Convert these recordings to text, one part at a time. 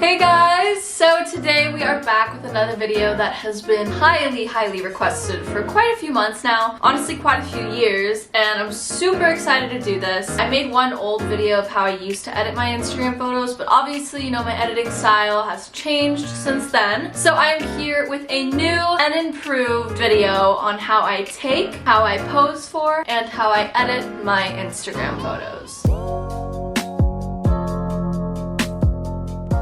Hey guys! So today we are back with another video that has been highly requested for quite a few months now. Honestly, quite a few years, and I'm super excited to do this. I made one old video of how I used to edit my Instagram photos, but obviously, you know, my editing style has changed since then. So I am here with a new and improved video on how I take, how I pose for, and how I edit my Instagram photos.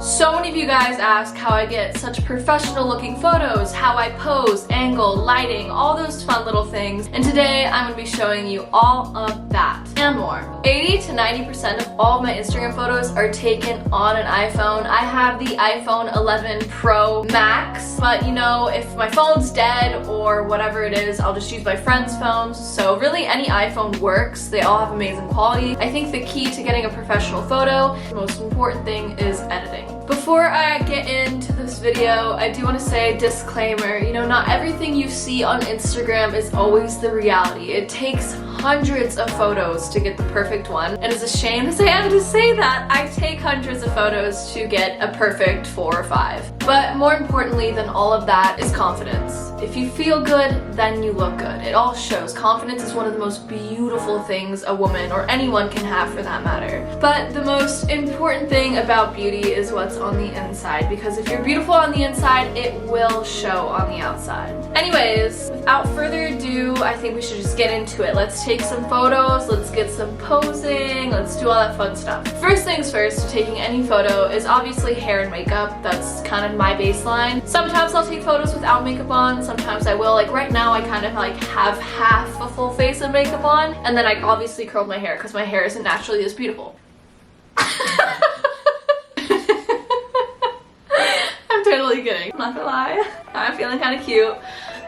So many of you guys ask how I get such professional looking photos, how I pose, angle, lighting, all those fun little things, and today I'm going to be showing you all of that and more. 80 to 90% of all of my Instagram photos are taken on an iPhone. I have the iPhone 11 Pro Max, but you know, if my phone's dead or whatever it is, I'll just use my friend's phones. So really any iPhone works. They all have amazing quality. I think the key to getting a professional photo, the most important thing is editing. Before I get into this video, I do want to say disclaimer, you know, not everything you see on Instagram is always the reality. It takes hundreds of photos to get the perfect one, and as ashamed as I am to say that, I take hundreds of photos to get a perfect 4 or 5. But more importantly than all of that is confidence. If you feel good, then you look good. It all shows. Confidence is one of the most beautiful things a woman or anyone can have for that matter. But the most important thing about beauty is what's on the inside, because if you're beautiful on the inside, it will show on the outside. Anyways, without further ado, I think we should just get into it. Let's take some photos, let's get some posing, let's do all that fun stuff. First things first, taking any photo is obviously hair and makeup. That's kind of my baseline. Sometimes I'll take photos without makeup on, sometimes I will. Like right now I kind of like have half a full face of makeup on, and then I obviously curled my hair because my hair isn't naturally this beautiful. I'm totally kidding. I'm not gonna lie. I'm feeling kind of cute.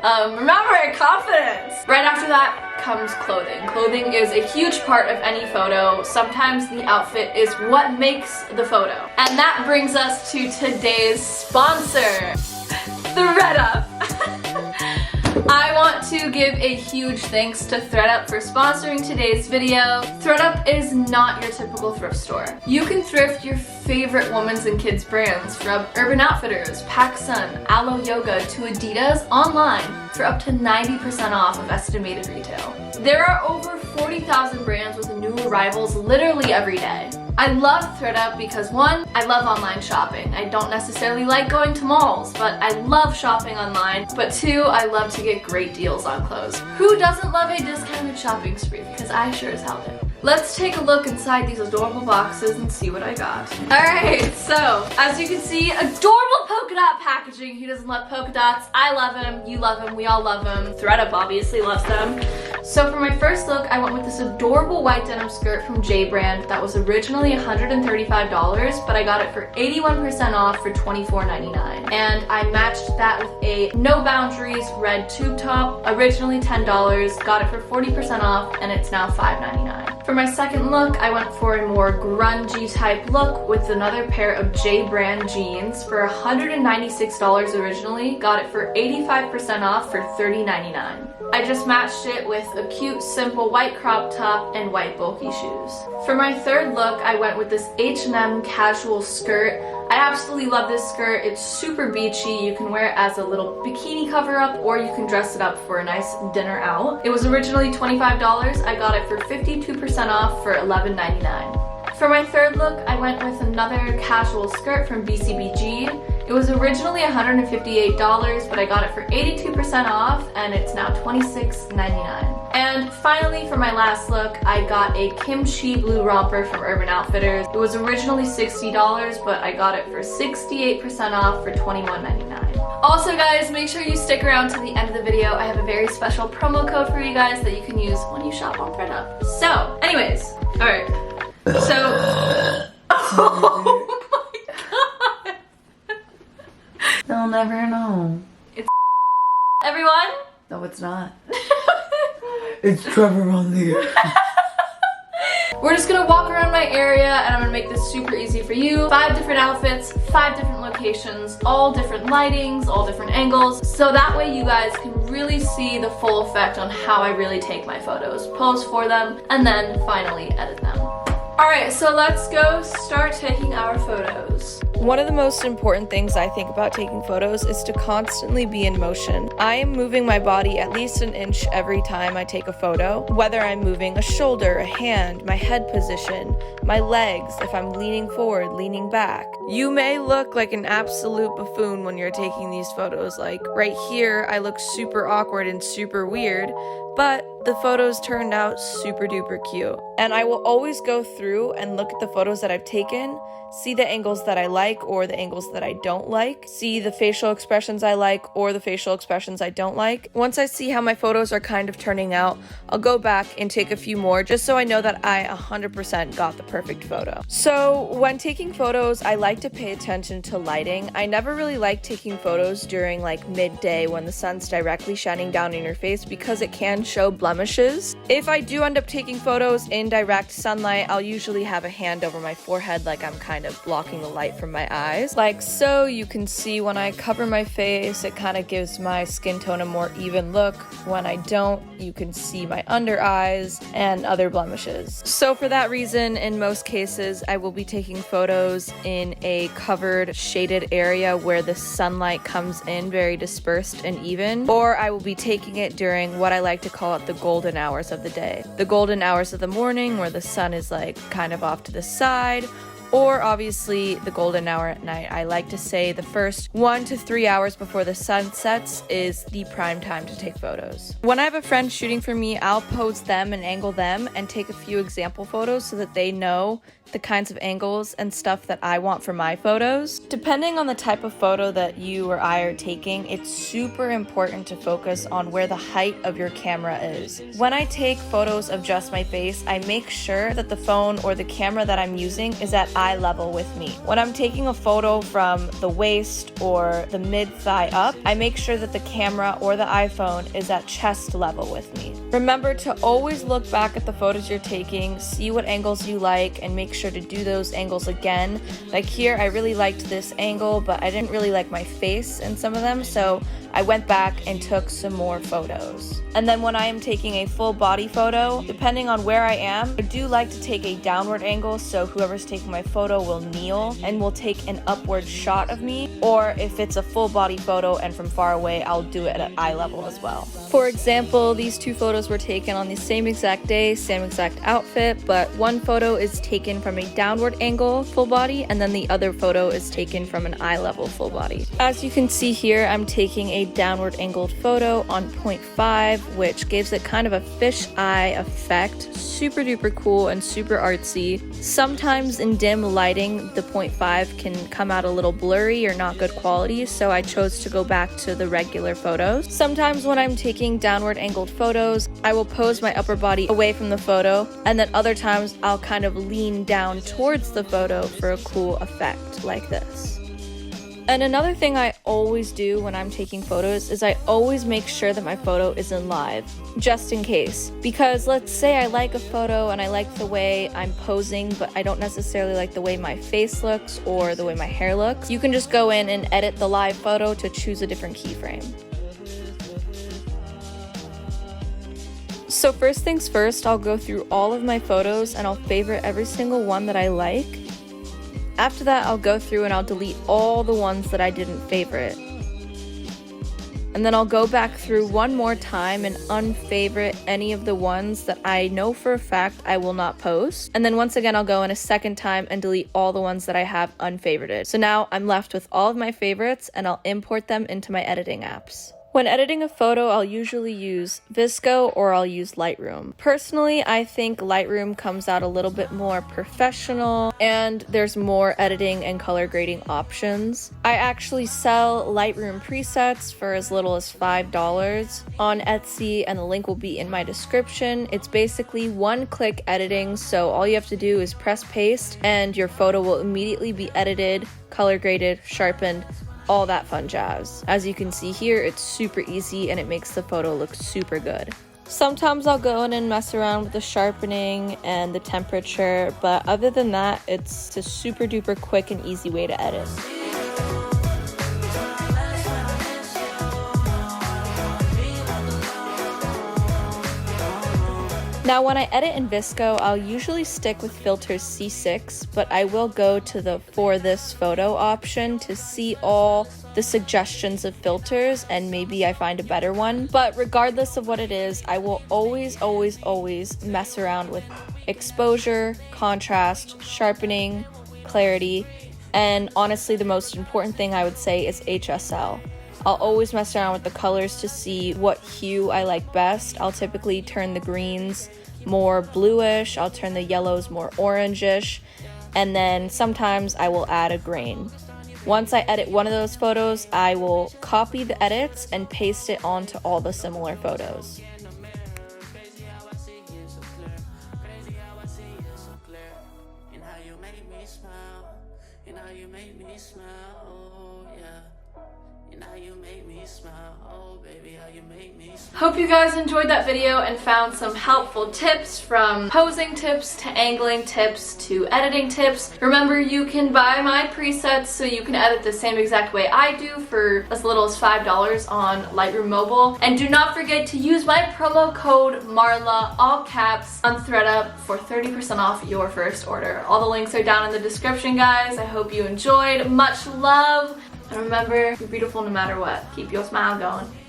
Remember, confidence! Right after that comes clothing. Clothing is a huge part of any photo. Sometimes the outfit is what makes the photo. And that brings us to today's sponsor, ThredUp. I want to give a huge thanks to ThredUp for sponsoring today's video. ThredUp is not your typical thrift store. You can thrift your favorite women's and kids brands from Urban Outfitters, PacSun, Alo Yoga to Adidas online for up to 90% off of estimated retail. There are over 40,000 brands with new arrivals literally every day. I love ThredUp because one, I love online shopping. I don't necessarily like going to malls, but I love shopping online. But two, I love to get great deals on clothes. Who doesn't love a discounted shopping spree? Because I sure as hell do. Let's take a look inside these adorable boxes and see what I got. Alright, so as you can see, adorable polka dot packaging. Who doesn't love polka dots? I love them, you love them, we all love them. ThredUp obviously loves them. So for my first look, I went with this adorable white denim skirt from JBRAND that was originally $135, but I got it for 81% off for $24.99. And I matched that with a No Boundaries red tube top, originally $10, got it for 40% off, and it's now $5.99. For my second look, I went for a more grungy type look with another pair of JBRAND jeans for $196 originally, got it for 85% off for $30.99. I just matched it with a cute, simple white crop top and white bulky shoes. For my third look, I went with this H&M casual skirt. I absolutely love this skirt. It's super beachy. You can wear it as a little bikini cover-up, or you can dress it up for a nice dinner out. It was originally $25. I got it for 52% off for $11.99. For my third look, I went with another casual skirt from BCBG. It was originally $158, but I got it for 82% off, and it's now $26.99. And finally, for my last look, I got a kimchi blue romper from Urban Outfitters. It was originally $60, but I got it for 68% off for $21.99. Also guys, make sure you stick around to the end of the video. I have a very special promo code for you guys that you can use when you shop on ThredUp. So, anyways, alright. So, oh my god. They'll never know. It's everyone? No, it's not. It's Trevor on the We're just gonna walk around my area and I'm gonna make this super easy for you. 5 different outfits, 5 different locations, all different lightings, all different angles, so that way you guys can really see the full effect on how I really take my photos, pose for them, and then finally edit them. Alright, so let's go start taking our photos. One of the most important things I think about taking photos is to constantly be in motion. I am moving my body at least an inch every time I take a photo, whether I'm moving a shoulder, a hand, my head position, my legs, if I'm leaning forward, leaning back. You may look like an absolute buffoon when you're taking these photos. Like right here, I look super awkward and super weird, but the photos turned out super duper cute. And I will always go through and look at the photos that I've taken, see the angles that I like or the angles that I don't like, see the facial expressions I like or the facial expressions I don't like. Once I see how my photos are kind of turning out, I'll go back and take a few more just so I know that I 100% got the perfect photo. So when taking photos, I like to pay attention to lighting. I never really like taking photos during like midday when the sun's directly shining down in your face because it can show blemishes. If I do end up taking photos in direct sunlight, I'll usually have a hand over my forehead like I'm kind of blocking the light from my eyes. Like so, you can see when I cover my face, it kind of gives my skin tone a more even look. When I don't, you can see my under eyes and other blemishes. So for that reason, in most cases, I will be taking photos in a covered, shaded area where the sunlight comes in very dispersed and even, or I will be taking it during what I like to call it the golden hours of the day. The golden hours of the morning where the sun is like kind of off to the side, or obviously the golden hour at night. I like to say the first 1 to 3 hours before the sun sets is the prime time to take photos. When I have a friend shooting for me, I'll pose them and angle them and take a few example photos so that they know the kinds of angles and stuff that I want for my photos. Depending on the type of photo that you or I are taking, it's super important to focus on where the height of your camera is. When I take photos of just my face, I make sure that the phone or the camera that I'm using is at eye level with me. When I'm taking a photo from the waist or the mid-thigh up, I make sure that the camera or the iPhone is at chest level with me. Remember to always look back at the photos you're taking, see what angles you like, and make sure to do those angles again. Like here, I really liked this angle, but I didn't really like my face in some of them, so I went back and took some more photos. And then when I am taking a full body photo, depending on where I am, I do like to take a downward angle, so whoever's taking my photo will kneel and will take an upward shot of me, or if it's a full body photo and from far away, I'll do it at eye level as well. For example, these two photos were taken on the same exact day, same exact outfit, but one photo is taken from a downward angle full body, and then the other photo is taken from an eye level full body. As you can see here, I'm taking a downward angled photo on 0.5, which gives it kind of a fish eye effect. Super duper cool and super artsy. Sometimes in dim lighting, the 0.5 can come out a little blurry or not good quality, so I chose to go back to the regular photos. Sometimes when I'm taking downward angled photos, I will pose my upper body away from the photo, and then other times I'll kind of lean down towards the photo for a cool effect like this. And another thing I always do when I'm taking photos is I always make sure that my photo is in live, just in case. Because let's say I like a photo and I like the way I'm posing, but I don't necessarily like the way my face looks or the way my hair looks. You can just go in and edit the live photo to choose a different keyframe. So first things first, I'll go through all of my photos and I'll favorite every single one that I like. After that, I'll go through and I'll delete all the ones that I didn't favorite. And then I'll go back through one more time and unfavorite any of the ones that I know for a fact I will not post. And then once again, I'll go in a second time and delete all the ones that I have unfavorited. So now I'm left with all of my favorites and I'll import them into my editing apps. When editing a photo, I'll usually use VSCO or I'll use Lightroom. Personally, I think Lightroom comes out a little bit more professional and there's more editing and color grading options. I actually sell Lightroom presets for as little as $5 on Etsy, and the link will be in my description. It's basically one-click editing, so all you have to do is press paste and your photo will immediately be edited, color graded, sharpened, all that fun jazz. As you can see here, it's super easy and it makes the photo look super good. Sometimes I'll go in and mess around with the sharpening and the temperature, but other than that, it's a super duper quick and easy way to edit. Now when I edit in VSCO, I'll usually stick with filters C6, but I will go to the for this photo option to see all the suggestions of filters and maybe I find a better one. But regardless of what it is, I will always mess around with exposure, contrast, sharpening, clarity, and honestly the most important thing I would say is HSL. I'll always mess around with the colors to see what hue I like best. I'll typically turn the greens more bluish, I'll turn the yellows more orangish, and then sometimes I will add a grain. Once I edit one of those photos, I will copy the edits and paste it onto all the similar photos. Hope you guys enjoyed that video and found some helpful tips, from posing tips to angling tips to editing tips. Remember, you can buy my presets so you can edit the same exact way I do for as little as $5 on Lightroom Mobile. And do not forget to use my promo code MARLA, all caps, on ThreadUp for 30% off your first order. All the links are down in the description, guys. I hope you enjoyed. Much love. And remember, you're beautiful no matter what. Keep your smile going.